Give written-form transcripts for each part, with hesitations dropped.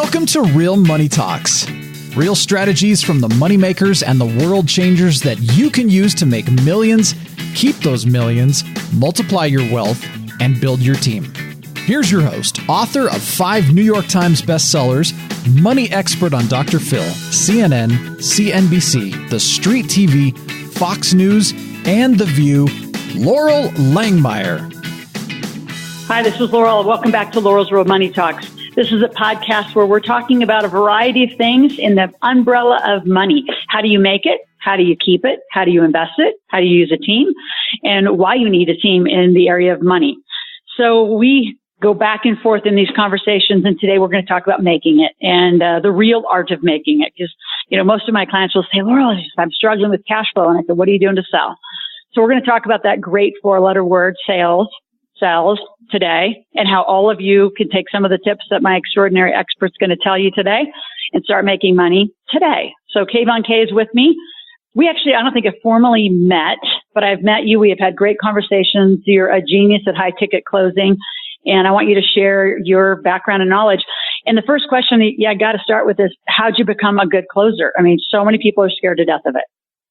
Welcome to Real Money Talks. Real strategies from the moneymakers and the world changers that you can use to make millions, keep those millions, multiply your wealth, and build your team. Here's your host, author of 5 New York Times bestsellers, money expert on Dr. Phil, CNN, CNBC, The Street TV, Fox News, and The View, Laurel Langmeyer. Hi, this is Laurel. Welcome back to Laurel's Real Money Talks. This is a podcast where we're talking about a variety of things in the umbrella of money. How do you make it? How do you keep it? How do you invest it? How do you use a team? And why you need a team in the area of money. So we go back and forth in these conversations, and today we're going to talk about making it and the real art of making it. Because, most of my clients will say, Laurel, I'm struggling with cash flow. And I said, what are you doing to sell? So we're going to talk about that great 4-letter word, sales today, and how all of you can take some of the tips that my extraordinary expert's going to tell you today and start making money today. So Kayvon Kay is with me. We actually, I don't think have formally met, but I've met you. We have had great conversations. You're a genius at high ticket closing, and I want you to share your background and knowledge. And the first question I got to start with is, how'd you become a good closer? I mean, so many people are scared to death of it.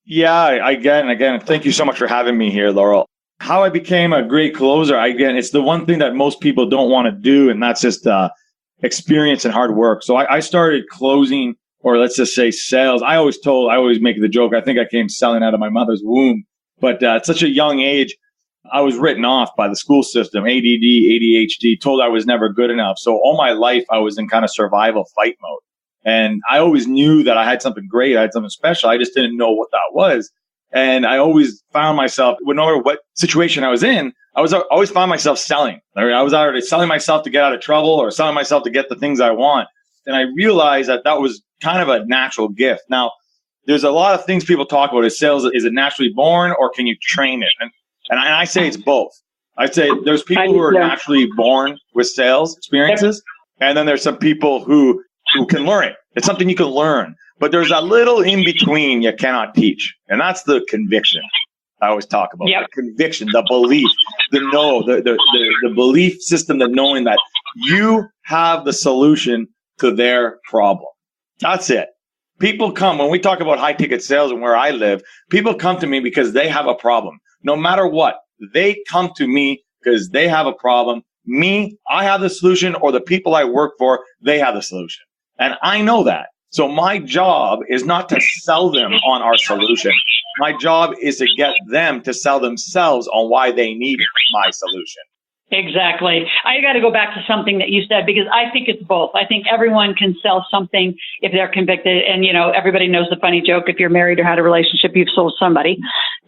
Yeah, again, thank you so much for having me here, Laurel. How I became a great closer, it's the one thing that most people don't want to do, and that's just experience and hard work. So I started closing, or let's just say sales. I always make the joke, I think I came selling out of my mother's womb. But at such a young age, I was written off by the school system, ADD, ADHD, told I was never good enough. So all my life, I was in kind of survival fight mode. And I always knew that I had something great, I had something special. I just didn't know what that was. And I always found myself, no matter what situation I was in, I always found myself selling. I was either selling myself to get out of trouble or selling myself to get the things I want. And I realized that was kind of a natural gift. Now, there's a lot of things people talk about. Is sales, is it naturally born or can you train it? And I say it's both. I say there's people who are naturally born with sales experiences. And then there's some people who can learn it. It's something you can learn. But there's a little in between you cannot teach. And that's the conviction I always talk about. Yep. The conviction, the belief, the belief system, the knowing that you have the solution to their problem. That's it. People come, when we talk about high ticket sales and where I live, people come to me because they have a problem. No matter what, they come to me because they have a problem. Me, I have the solution, or the people I work for, they have the solution. And I know that. So my job is not to sell them on our solution. My job is to get them to sell themselves on why they need my solution. Exactly. I got to go back to something that you said, because I think it's both. I think everyone can sell something if they're convicted. And, everybody knows the funny joke. If you're married or had a relationship, you've sold somebody,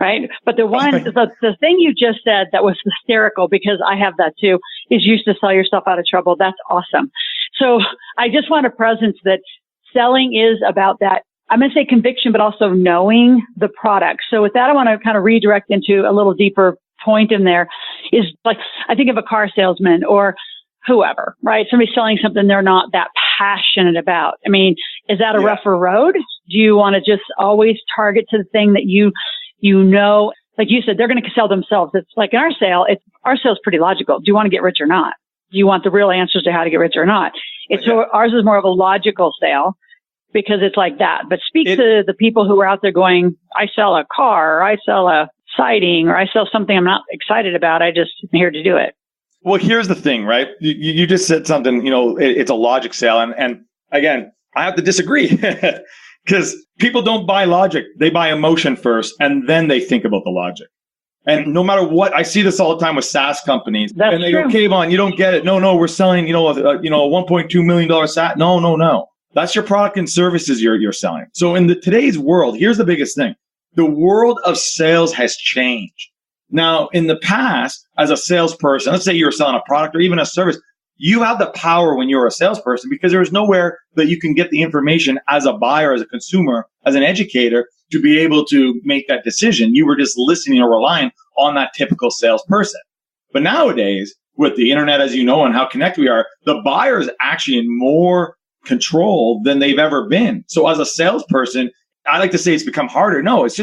right? But the thing you just said that was hysterical, because I have that too, is used to sell yourself out of trouble. That's awesome. So I just want to presence that selling is about that. I'm going to say conviction, but also knowing the product. So with that, I want to kind of redirect into a little deeper point in there is, like, I think of a car salesman or whoever, right? Somebody selling something they're not that passionate about. I mean, is that a rougher road? Do you want to just always target to the thing that like you said, they're going to sell themselves. It's like in our sale's pretty logical. Do you want to get rich or not? Do you want the real answers to how to get rich or not? Ours is more of a logical sale, because it's like that. But speak to the people who are out there going, I sell a car, or I sell a siding, or I sell something I'm not excited about. I just am here to do it. Well, here's the thing, right? You just said something, it's a logic sale. And again, I have to disagree because people don't buy logic. They buy emotion first, and then they think about the logic. And no matter what, I see this all the time with SaaS companies. That's and they true. go, Kayvon, you don't get it. No, we're selling, a $1.2 million SaaS. No. That's your product and services you're selling. So in today's world, here's the biggest thing. The world of sales has changed. Now, in the past, as a salesperson, let's say you were selling a product or even a service, you have the power when you're a salesperson, because there is nowhere that you can get the information as a buyer, as a consumer, as an educator to be able to make that decision. You were just listening or relying on that typical salesperson. But nowadays, with the internet, as you know, and how connected we are, the buyer is actually in more control than they've ever been. So as a salesperson, I like to say it's become harder. No, it's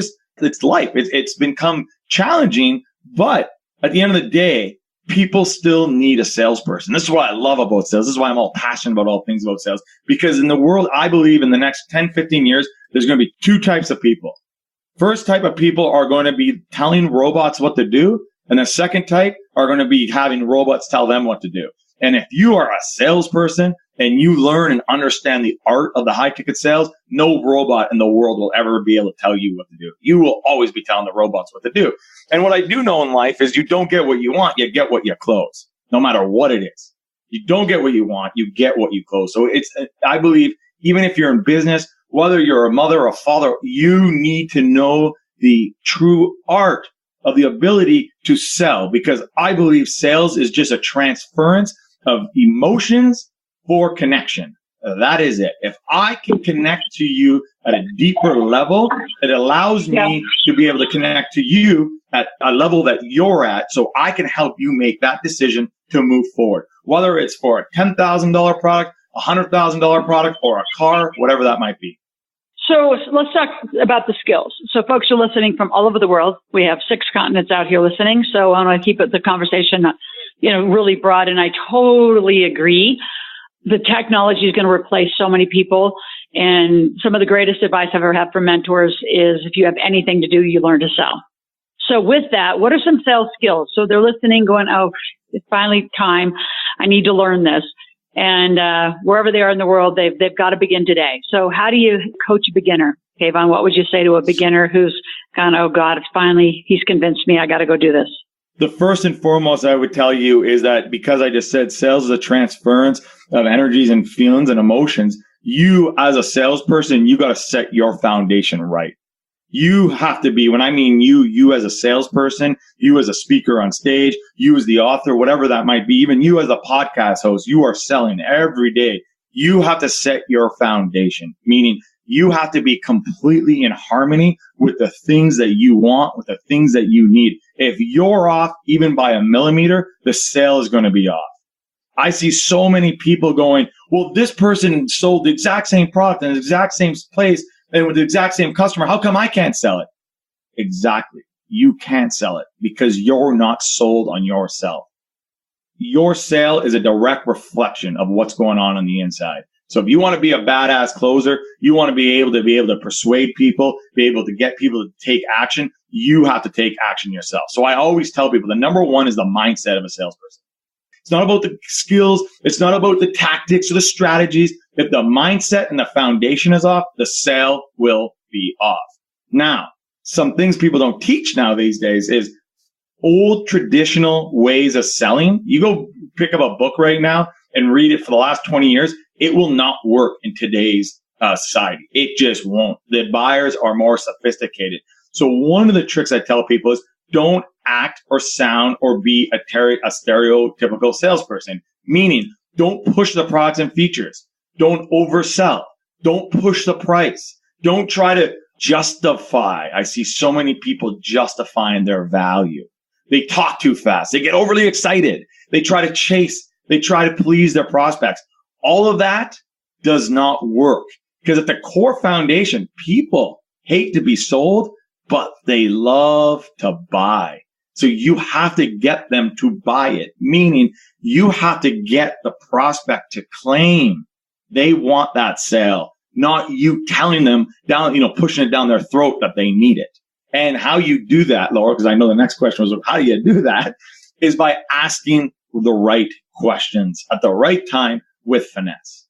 life. It's become challenging. But at the end of the day, people still need a salesperson. This is what I love about sales. This is why I'm all passionate about all things about sales. Because in the world, I believe in the next 10, 15 years, there's going to be two types of people. First type of people are going to be telling robots what to do. And the second type are going to be having robots tell them what to do. And if you are a salesperson and you learn and understand the art of the high ticket sales, no robot in the world will ever be able to tell you what to do. You will always be telling the robots what to do. And what I do know in life is you don't get what you want, you get what you close, no matter what it is. You don't get what you want, you get what you close. So I believe even if you're in business, whether you're a mother or a father, you need to know the true art of the ability to sell, because I believe sales is just a transference of emotions for connection. That is it. If I can connect to you at a deeper level, it allows me to be able to connect to you at a level that you're at, so I can help you make that decision to move forward. Whether it's for a $10,000 product, a $100,000 product, or a car, whatever that might be. So let's talk about the skills. So folks are listening from all over the world. We have 6 continents out here listening. So I want to keep the conversation, really broad. And I totally agree. The technology is going to replace so many people. And some of the greatest advice I've ever had from mentors is if you have anything to do, you learn to sell. So with that, what are some sales skills? So they're listening going, oh, it's finally time. I need to learn this. And wherever they are in the world, they've got to begin today. So how do you coach a beginner? Kayvon, what would you say to a beginner who's gone, oh God, he's convinced me I got to go do this? The first and foremost I would tell you is that, because I just said sales is a transference of energies and feelings and emotions, you as a salesperson, you got to set your foundation right. You have to be, when I mean you as a salesperson, you as a speaker on stage, you as the author, whatever that might be, even you as a podcast host, you are selling every day. You have to set your foundation, meaning you have to be completely in harmony with the things that you want, with the things that you need. If you're off even by a millimeter, the sale is going to be off. I see so many people going, well, this person sold the exact same product in the exact same place and with the exact same customer. How come I can't sell it? Exactly. You can't sell it because you're not sold on yourself. Your sale is a direct reflection of what's going on the inside. So if you want to be a badass closer, you want to be able to persuade people, be able to get people to take action, you have to take action yourself. So I always tell people the number one is the mindset of a salesperson. It's not about the skills. It's not about the tactics or the strategies. If the mindset and the foundation is off, the sale will be off. Now, some things people don't teach now these days is old traditional ways of selling. You go pick up a book right now and read it for the last 20 years. It will not work in today's society. It just won't. The buyers are more sophisticated. So one of the tricks I tell people is don't act or sound or be a stereotypical salesperson, meaning don't push the products and features. Don't oversell. Don't push the price. Don't try to justify. I see so many people justifying their value. They talk too fast. They get overly excited. They try to chase. They try to please their prospects. All of that does not work because at the core foundation, people hate to be sold, but they love to buy. So you have to get them to buy it, meaning you have to get the prospect to claim they want that sale, not you telling them down, pushing it down their throat that they need it. And how you do that, Laura, because I know the next question was, how do you do that? Is by asking the right questions at the right time with finesse.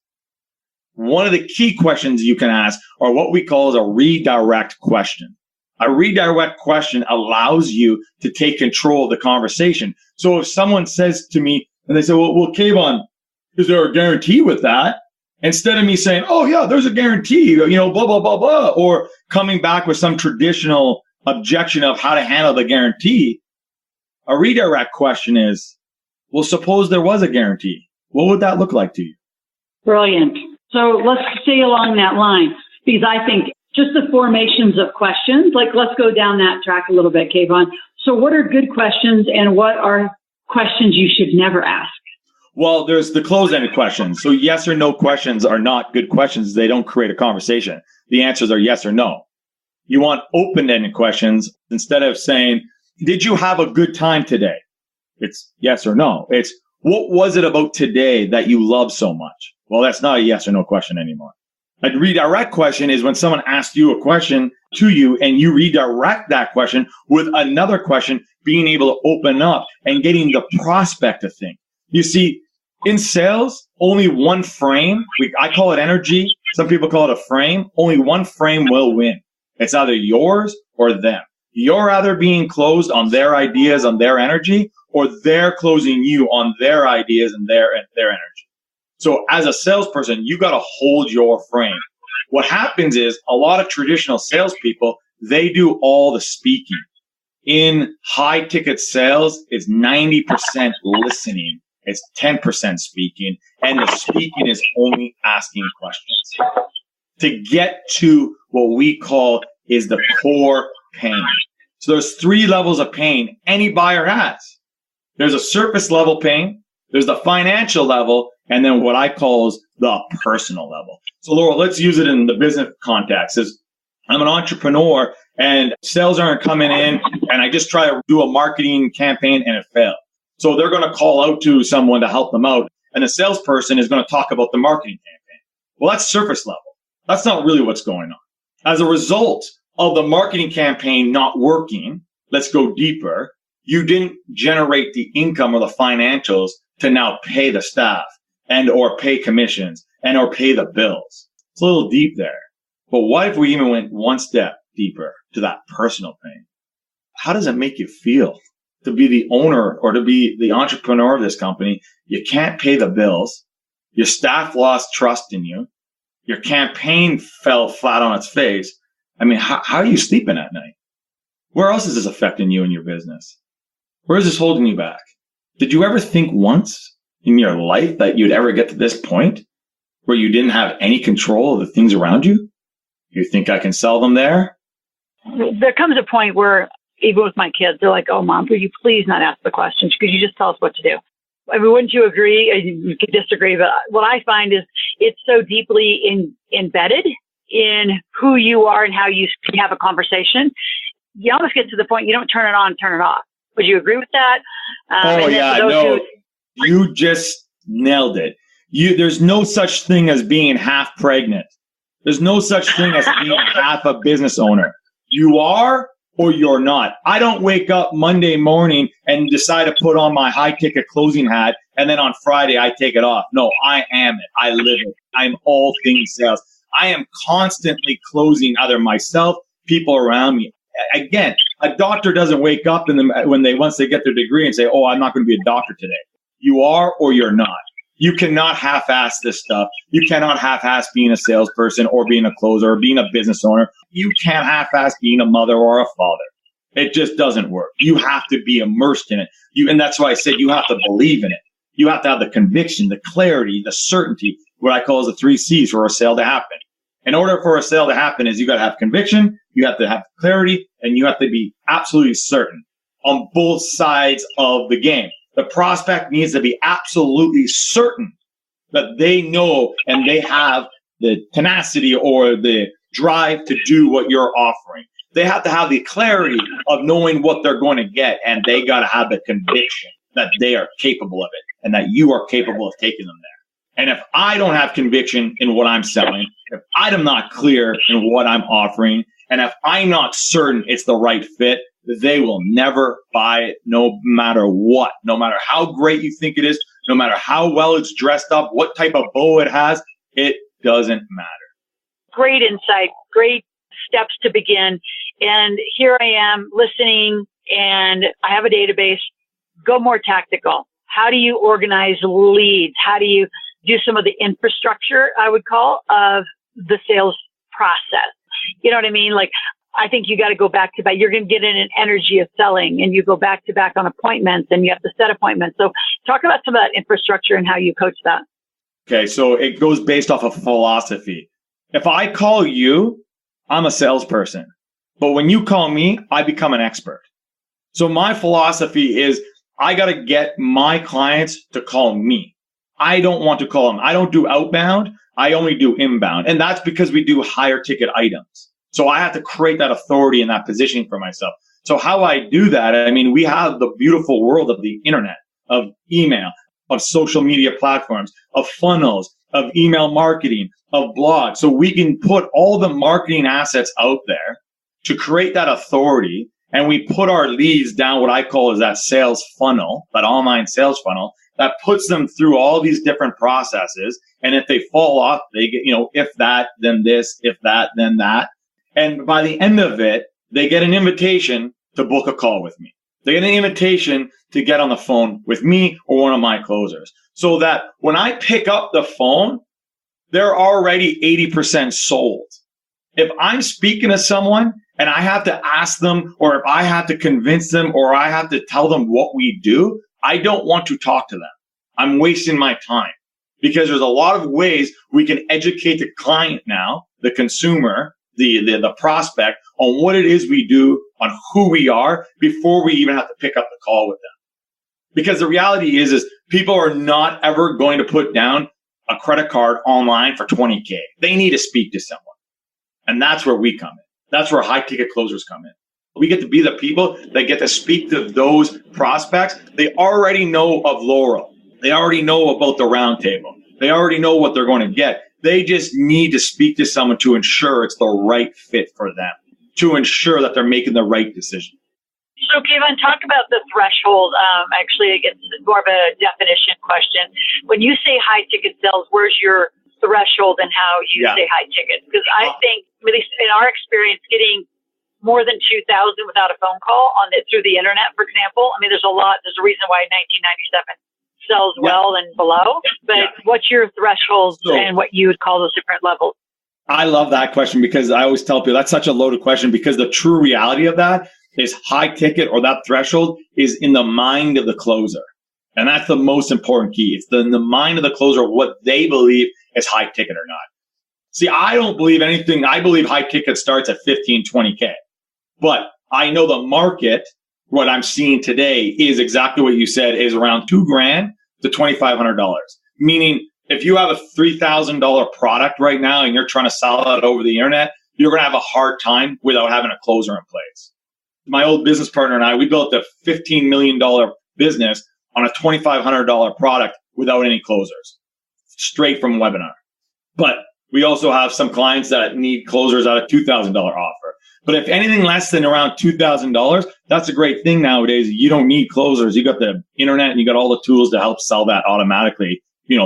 One of the key questions you can ask are what we call as a redirect question. A redirect question allows you to take control of the conversation. So if someone says to me, and they say, well, Kayvon, is there a guarantee with that? Instead of me saying, oh yeah, there's a guarantee, blah, blah, blah, blah, or coming back with some traditional objection of how to handle the guarantee, a redirect question is, well, suppose there was a guarantee. What would that look like to you? Brilliant. So let's stay along that line, because I think just the formations of questions, let's go down that track a little bit, Kayvon. So what are good questions and what are questions you should never ask? Well, there's the closed-ended questions. So yes or no questions are not good questions. They don't create a conversation. The answers are yes or no. You want open-ended questions instead of saying, did you have a good time today? It's yes or no. It's what was it about today that you love so much? Well, that's not a yes or no question anymore. A redirect question is when someone asks you a question to you and you redirect that question with another question, being able to open up and getting the prospect to think. You see, in sales, only one frame, I call it energy. Some people call it a frame. Only one frame will win. It's either yours or them. You're either being closed on their ideas, on their energy, or they're closing you on their ideas and their energy. So as a salesperson, you got to hold your frame. What happens is a lot of traditional salespeople, they do all the speaking. In high ticket sales, it's 90% listening. It's 10% speaking. And the speaking is only asking questions. To get to what we call is the core pain. So there's 3 levels of pain any buyer has. There's a surface level pain. There's the financial level. And then what I call is the personal level. So Laura, let's use it in the business context. I'm an entrepreneur and sales aren't coming in and I just try to do a marketing campaign and it failed. So they're going to call out to someone to help them out. And the salesperson is going to talk about the marketing campaign. Well, that's surface level. That's not really what's going on. As a result of the marketing campaign not working, let's go deeper. You didn't generate the income or the financials to now pay the staff and or pay commissions and or pay the bills. It's a little deep there. But what if we even went one step deeper to that personal pain? How does it make you feel to be the owner or to be the entrepreneur of this company? You can't pay the bills. Your staff lost trust in you. Your campaign fell flat on its face. I mean, how are you sleeping at night? Where else is this affecting you and your business? Where is this holding you back? Did you ever think once in your life that you'd ever get to this point where you didn't have any control of the things around you? You think I can sell them there? There comes a point where, even with my kids, they're like, oh, Mom, would you please not ask the questions? Could you just tell us what to do? I mean, wouldn't you agree? You could disagree, but what I find is it's so deeply embedded in who you are and how you have a conversation. You almost get to the point you don't turn it on, turn it off. Would you agree with that? You just nailed it. There's no such thing as being half pregnant. There's no such thing as being half a business owner. You are or you're not. I don't wake up Monday morning and decide to put on my high ticket closing hat and then on Friday I take it off. No, I am it. I live it. I'm all things sales. I am constantly closing either myself, people around me. Again, a doctor doesn't wake up once they get their degree and say, oh, I'm not going to be a doctor today. You are or you're not. You cannot half-ass this stuff. You cannot half-ass being a salesperson or being a closer or being a business owner. You can't half-ass being a mother or a father. It just doesn't work. You have to be immersed in it. And that's why I said you have to believe in it. You have to have the conviction, the clarity, the certainty, what I call the 3 C's for a sale to happen. In order for a sale to happen is you got to have conviction, you have to have clarity, and you have to be absolutely certain on both sides of the game. The prospect needs to be absolutely certain that they know and they have the tenacity or the drive to do what you're offering. They have to have the clarity of knowing what they're going to get, and they got to have the conviction that they are capable of it and that you are capable of taking them there. And if I don't have conviction in what I'm selling, if I'm not clear in what I'm offering, and if I'm not certain it's the right fit, they will never buy it no matter what, no matter how great you think it is, no matter how well it's dressed up, what type of bow it has, it doesn't matter. Great insight, great steps to begin. And here I am listening and I have a database. Go more tactical. How do you organize leads? How do you do some of the infrastructure, I would call, of the sales process? You know what I mean? Like, I think you got to go back to back. You're going to get in an energy of selling and you go back to back on appointments and you have to set appointments. So talk about some of that infrastructure and how you coach that. Okay. So it goes based off of philosophy. If I call you, I'm a salesperson, but when you call me, I become an expert. So my philosophy is I got to get my clients to call me. I don't want to call them. I don't do outbound. I only do inbound. And that's because we do higher ticket items. So I have to create that authority and that positioning for myself. So how I do that, I mean, we have the beautiful world of the internet, of email, of social media platforms, of funnels, of email marketing, of blogs. So we can put all the marketing assets out there to create that authority. And we put our leads down what I call is that sales funnel, that online sales funnel that puts them through all these different processes. And if they fall off, they get, if that, then this, if that, then that. And by the end of it, they get an invitation to book a call with me. They get an invitation to get on the phone with me or one of my closers. So that when I pick up the phone, they're already 80% sold. If I'm speaking to someone and I have to ask them, or if I have to convince them, or I have to tell them what we do, I don't want to talk to them. I'm wasting my time, because there's a lot of ways we can educate the client now, the consumer, the prospect, on what it is we do, on who we are, before we even have to pick up the call with them. Because the reality is people are not ever going to put down a credit card online for $20K. They need to speak to someone. And that's where we come in. That's where high ticket closers come in. We get to be the people that get to speak to those prospects. They already know of Laurel. They already know about the round table. They already know what they're going to get. They just need to speak to someone to ensure it's the right fit for them, to ensure that they're making the right decision. So, Kayvon, talk about the threshold. Actually, it's more of a definition question. When you say high ticket sales, where's your threshold and how you say high ticket? Because I think, at least in our experience, getting more than 2,000 without a phone call through the internet, for example. I mean, there's a reason why 1997 sells well and below. But what's your threshold and what you would call those different levels? I love that question, because I always tell people that's such a loaded question, because the true reality of that is high ticket, or that threshold, is in the mind of the closer. And that's the most important key. It's in the mind of the closer, what they believe is high ticket or not. See, I don't believe anything. I believe high ticket starts at 15, 20K. But I know the market, what I'm seeing today, is exactly what you said, is around $2,000 to $2,500. Meaning, if you have a $3,000 product right now and you're trying to sell it over the internet, you're going to have a hard time without having a closer in place. My old business partner and I, we built a $15 million business on a $2,500 product without any closers, straight from webinar. But we also have some clients that need closers at a $2,000 offer. But if anything less than around $2,000, that's a great thing nowadays. You don't need closers. You got the internet and you got all the tools to help sell that automatically,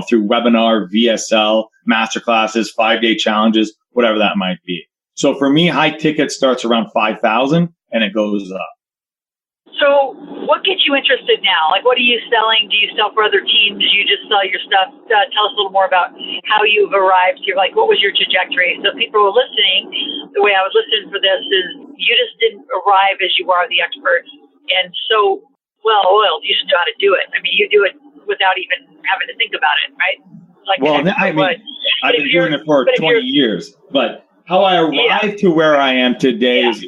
through webinar, VSL, masterclasses, 5-day challenges, whatever that might be. So for me, high ticket starts around 5,000 and it goes up. So what gets you interested now? Like, what are you selling? Do you sell for other teams? Do you just sell your stuff? Tell us a little more about how you've arrived here. Like, what was your trajectory? So people who are listening, the way I was listening for this is you just didn't arrive as you are the expert. And so well-oiled, you just know how to do it. I mean, you do it without even having to think about it, right? Like, I've been doing it for 20 years. But how I arrived to where I am today is,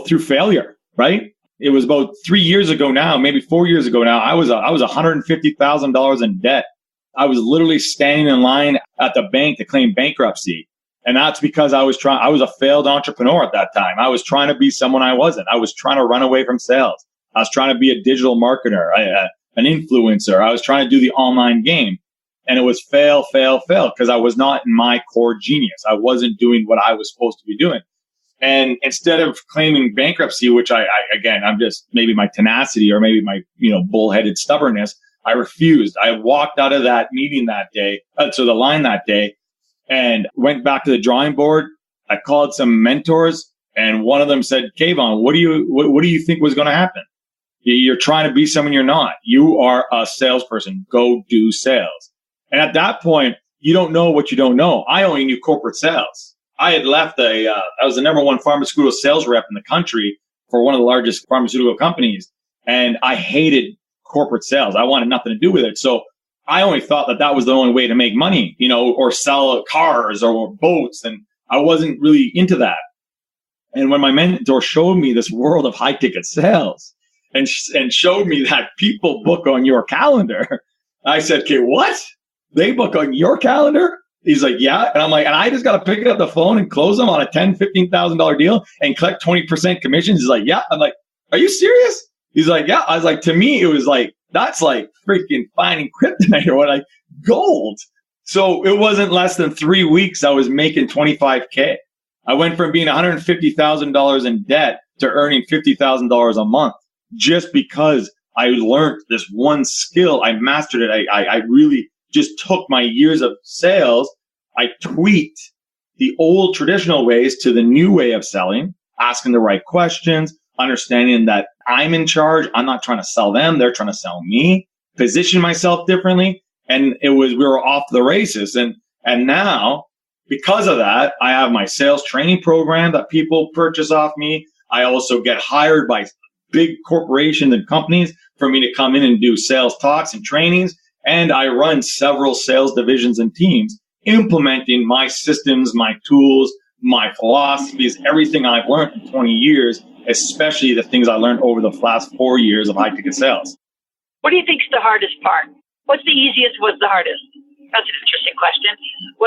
through failure, right? It was about 3 years ago now, maybe 4 years ago now. I was $150,000 in debt. I was literally standing in line at the bank to claim bankruptcy. And that's because I was a failed entrepreneur at that time. I was trying to be someone I wasn't. I was trying to run away from sales. I was trying to be a digital marketer, an influencer. I was trying to do the online game. And it was fail, because I was not in my core genius. I wasn't doing what I was supposed to be doing. And instead of claiming bankruptcy, which I'm just maybe my tenacity or maybe my, bullheaded stubbornness, I refused. I walked out of that meeting that day, to the line that day, and went back to the drawing board. I called some mentors, and one of them said, Kayvon, what do you think was going to happen? You're trying to be someone you're not. You are a salesperson. Go do sales. And at that point, you don't know what you don't know. I only knew corporate sales. I had left I was the number one pharmaceutical sales rep in the country for one of the largest pharmaceutical companies. And I hated corporate sales. I wanted nothing to do with it. So I only thought that was the only way to make money, or sell cars or boats. And I wasn't really into that. And when my mentor showed me this world of high ticket sales and showed me that people book on your calendar, I said, okay, what? They book on your calendar? He's like, yeah. And I'm like, and I just got to pick up the phone and close them on a $10,000, $15,000 deal and collect 20% commissions. He's like, yeah. I'm like, Are you serious? He's like, yeah. I was like, to me, it was like, that's like freaking finding kryptonite or what, like gold. So it wasn't less than 3 weeks I was making $25K. I went from being $150,000 in debt to earning $50,000 a month just because I learned this one skill. I mastered it. I really just took my years of sales. I tweaked the old traditional ways to the new way of selling, asking the right questions, understanding that I'm in charge. I'm not trying to sell them. They're trying to sell me, position myself differently. And we were off the races. And now, because of that, I have my sales training program that people purchase off me. I also get hired by big corporations and companies for me to come in and do sales talks and trainings. And I run several sales divisions and teams, implementing my systems, my tools, my philosophies, everything I've learned in 20 years, especially the things I learned over the last 4 years of high-ticket sales. What do you think is the hardest part? What's the easiest? What's the hardest? That's an interesting question.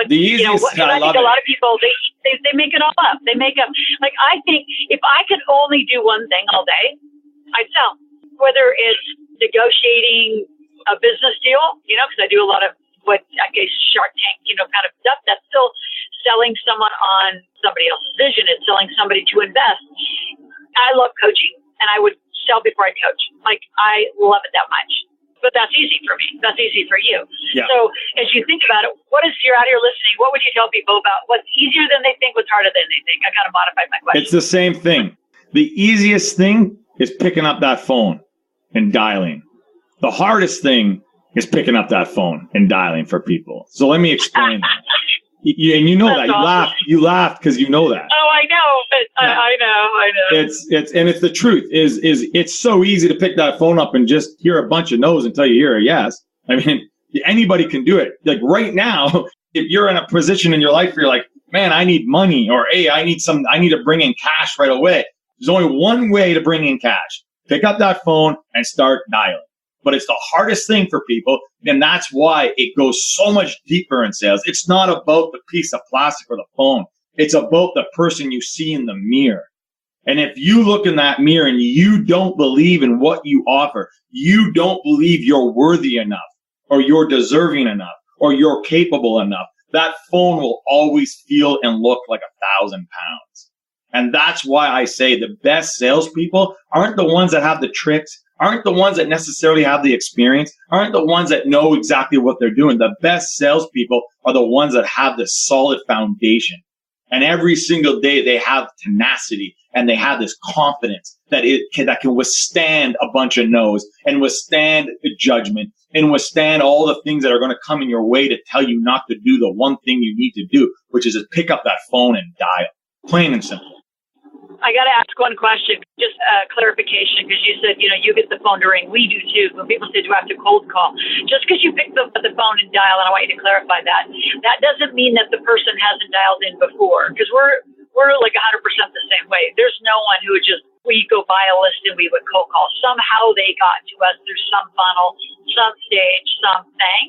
The easiest, I think a lot of people, they make it all up. They make up. Like, I think if I could only do one thing all day, I'd sell. Whether it's negotiating a business deal, because I do a lot of what I guess Shark Tank, kind of stuff. That's still selling someone on somebody else's vision. It's selling somebody to invest. I love coaching, and I would sell before I coach. Like, I love it that much. But that's easy for me. That's easy for you. Yeah. So as you think about it, you're out here listening, what would you tell people about what's easier than they think, what's harder than they think? I got to modify my question. It's the same thing. The easiest thing is picking up that phone and dialing. The hardest thing is picking up that phone and dialing for people. So let me explain that. And you know that. Awesome. You laughed because you know that. Oh, I know. I know. It's the truth. It's so easy to pick that phone up and just hear a bunch of no's until you hear a yes. I mean, anybody can do it. Like right now, if you're in a position in your life where you're like, man, I need money, or hey, I need to bring in cash right away. There's only one way to bring in cash. Pick up that phone and start dialing. But it's the hardest thing for people, and that's why it goes so much deeper in sales. It's not about the piece of plastic or the phone. It's about the person you see in the mirror. And if you look in that mirror and you don't believe in what you offer, you don't believe you're worthy enough, or you're deserving enough, or you're capable enough, that phone will always feel and look like 1,000 pounds. And that's why I say the best salespeople aren't the ones that have the tricks, aren't the ones that necessarily have the experience, aren't the ones that know exactly what they're doing. The best salespeople are the ones that have this solid foundation. And every single day they have tenacity and they have this confidence that can withstand a bunch of no's and withstand judgment and withstand all the things that are going to come in your way to tell you not to do the one thing you need to do, which is to pick up that phone and dial. Plain and simple. I got to ask one question, just clarification, because you said, you get the phone to ring. We do too. When people say, do I have to cold call? Just because you pick up the phone and dial, and I want you to clarify that, that doesn't mean that the person hasn't dialed in before, because we're like 100% the same way. There's no one who would we go buy a list and we would cold call. Somehow they got to us through some funnel, some stage, something.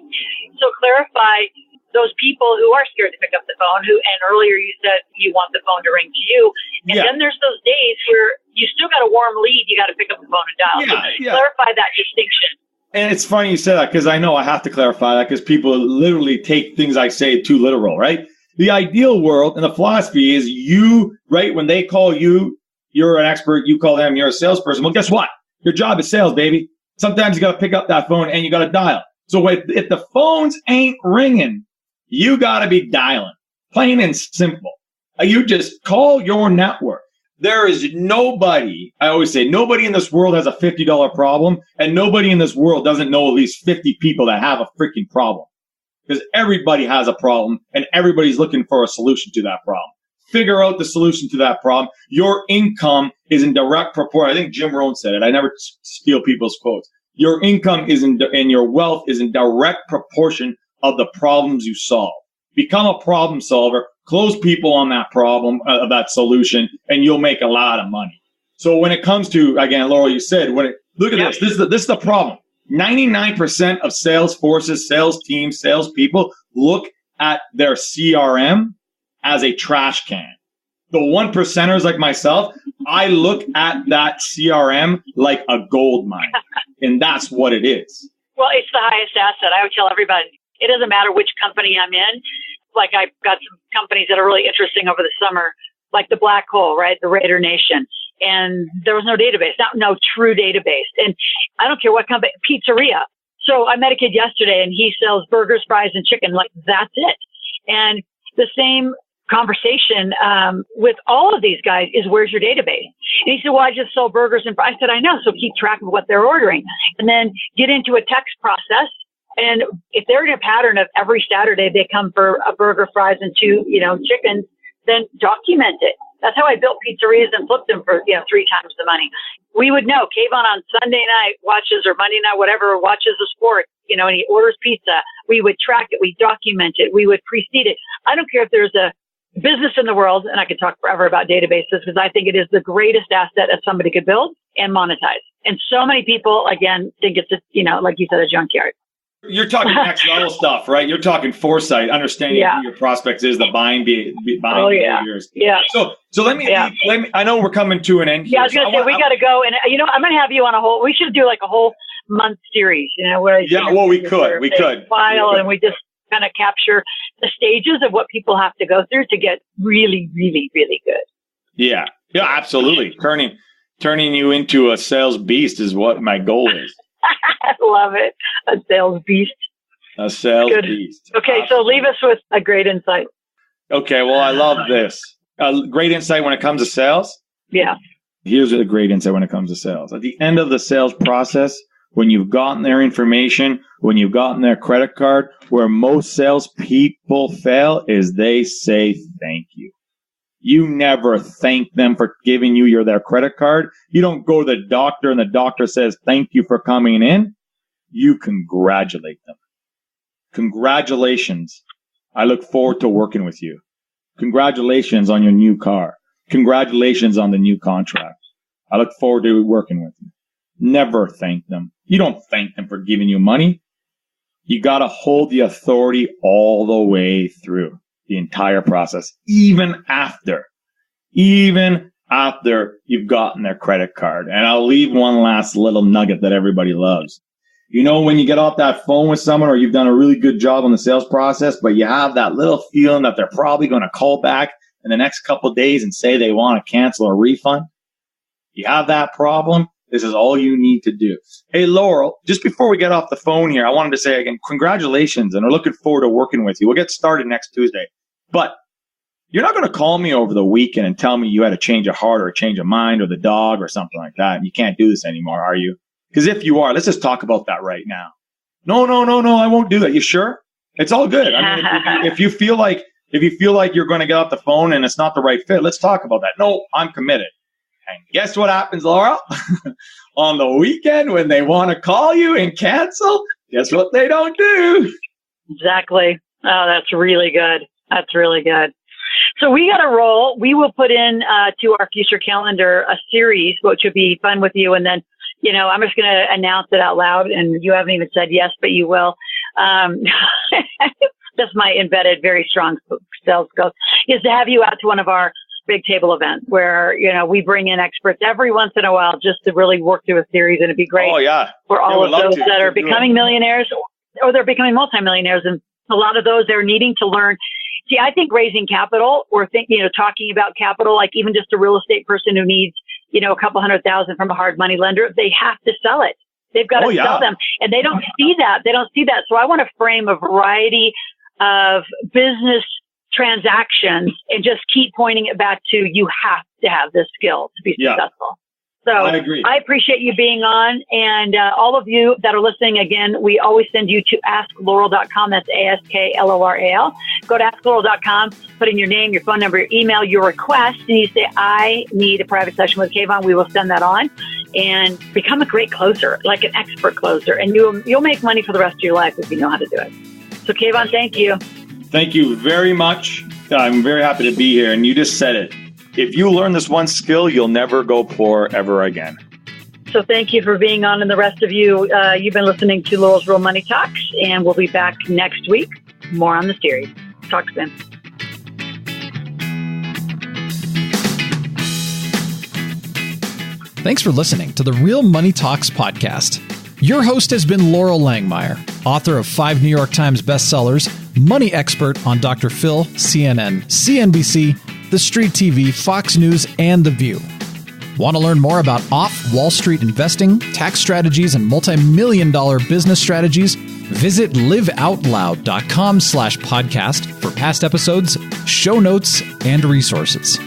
So clarify those people who are scared to pick up the phone, and earlier you said you want the phone to ring to you. And then there's those days where you still got a warm lead, you got to pick up the phone and dial. Clarify that distinction. And it's funny you say that, because I know I have to clarify that, because people literally take things I say too literal, right? The ideal world and the philosophy is when they call you, you're an expert, you call them, you're a salesperson. Well, guess what? Your job is sales, baby. Sometimes you got to pick up that phone and you got to dial. So if the phones ain't ringing, you got to be dialing. Plain and simple. You just call your network. There is nobody, I always say, nobody in this world has a $50 problem, and nobody in this world doesn't know at least 50 people that have a freaking problem. Because everybody has a problem, and everybody's looking for a solution to that problem. Figure out the solution to that problem. Your income is in direct proportion. I think Jim Rohn said it. I never steal people's quotes. Your income and your wealth is in direct proportion of the problems you solve. Become a problem solver, close people on that problem, that solution, and you'll make a lot of money. So when it comes to, again, Laurel, you said, look at this. This is the problem. 99% of sales forces, sales teams, sales people look at their CRM as a trash can. the one percenters like myself, I look at that CRM like a gold mine, and that's what it is. Well, it's the highest asset. I would tell everybody, it doesn't matter which company I'm in. Like I've got some companies that are really interesting over the summer, like the Black Hole, right? The Raider Nation. And there was no database, no true database. And I don't care what company, pizzeria. So I met a kid yesterday and he sells burgers, fries, and chicken. Like that's it. And the same conversation with all of these guys is, where's your database? And he said, well, I just sell burgers and fries. I said, I know. So keep track of what they're ordering and then get into a text process. And if they're in a pattern of every Saturday they come for a burger, fries, and 2, chickens, then document it. That's how I built pizzerias and flipped them for, 3 times the money. We would know Kayvon on Sunday night watches, or Monday night, whatever, watches the sport, and he orders pizza. We would track it. We document it. We would precede it. I don't care if there's a business in the world, and I could talk forever about databases because I think it is the greatest asset that somebody could build and monetize. And so many people, again, think it's, like you said, a junkyard. You're talking next level stuff, right? You're talking foresight, understanding who your prospects is, the buying behaviors. Yeah. So let me. I know we're coming to an end here. Yeah, I was going to say we got to go, and I'm going to have you on a whole. We should do like a whole month series. Where we could file, and we just kind of capture the stages of what people have to go through to get really, really, really good. Yeah, absolutely. Turning you into a sales beast is what my goal is. I love it. A sales beast. A sales beast. Okay, so leave us with a great insight. Okay, well, I love this. Great insight when it comes to sales? Yeah. Here's a great insight when it comes to sales. At the end of the sales process, when you've gotten their information, when you've gotten their credit card, where most salespeople fail is they say thank you. You never thank them for giving you their credit card. You don't go to the doctor and the doctor says, thank you for coming in. You congratulate them. Congratulations. I look forward to working with you. Congratulations on your new car. Congratulations on the new contract. I look forward to working with you. Never thank them. You don't thank them for giving you money. You got to hold the authority all the way through the entire process, even after you've gotten their credit card. And I'll leave one last little nugget that everybody loves. When you get off that phone with someone or you've done a really good job on the sales process, but you have that little feeling that they're probably going to call back in the next couple of days and say they want to cancel or refund. You have that problem. This is all you need to do. Hey, Laurel, just before we get off the phone here, I wanted to say again, congratulations, and we're looking forward to working with you. We'll get started next Tuesday. But you're not going to call me over the weekend and tell me you had a change of heart or a change of mind or the dog or something like that. You can't do this anymore, are you? Because if you are, let's just talk about that right now. No, I won't do that. You sure? It's all good. I mean, if you feel like you're going to get off the phone and it's not the right fit, let's talk about that. No, I'm committed. And guess what happens, Laura? On the weekend when they want to call you and cancel, guess what they don't do? Exactly. Oh, that's really good. That's really good. So we got to roll. We will put in to our future calendar a series, which would be fun with you. And then, I'm just going to announce it out loud. And you haven't even said yes, but you will. That's my embedded, very strong sales skills, is to have you out to one of our big table event where, we bring in experts every once in a while just to really work through a series. And it'd be great for all of those that are becoming millionaires or they're becoming multimillionaires. And a lot of those, they're needing to learn. See, I think raising capital or talking about capital, like even just a real estate person who needs, a couple $100,000 from a hard money lender, they have to sell it. They've got to sell them. And they don't see that. So I want to frame a variety of business transactions and just keep pointing it back to you have to have this skill to be successful. So I agree. I appreciate you being on. And all of you that are listening, again, we always send you to asklaurel.com. That's ASKLORAL. Go to asklaurel.com, put in your name, your phone number, your email, your request, and you say, I need a private session with Kayvon. We will send that on and become a great closer, like an expert closer. And you'll make money for the rest of your life if you know how to do it. So Kayvon, thank you. Thank you very much. I'm very happy to be here. And you just said it. If you learn this one skill, you'll never go poor ever again. So thank you for being on. And the rest of you, you've been listening to Laurel's Real Money Talks. And we'll be back next week. More on the series. Talk soon. Thanks for listening to the Real Money Talks podcast. Your host has been Laurel Langmeyer, author of 5 New York Times bestsellers, money expert on Dr. Phil, CNN, CNBC, The Street TV, Fox News, and The View. Want to learn more about off-Wall Street investing, tax strategies, and multi-million-dollar business strategies? Visit liveoutloud.com/podcast for past episodes, show notes, and resources.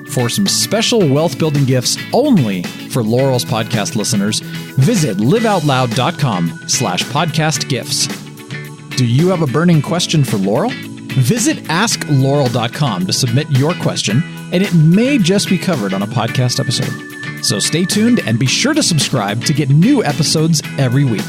For some special wealth-building gifts only for Laurel's podcast listeners, visit liveoutloud.com/podcast gifts. Do you have a burning question for Laurel? Visit asklaurel.com to submit your question, and it may just be covered on a podcast episode. So stay tuned and be sure to subscribe to get new episodes every week.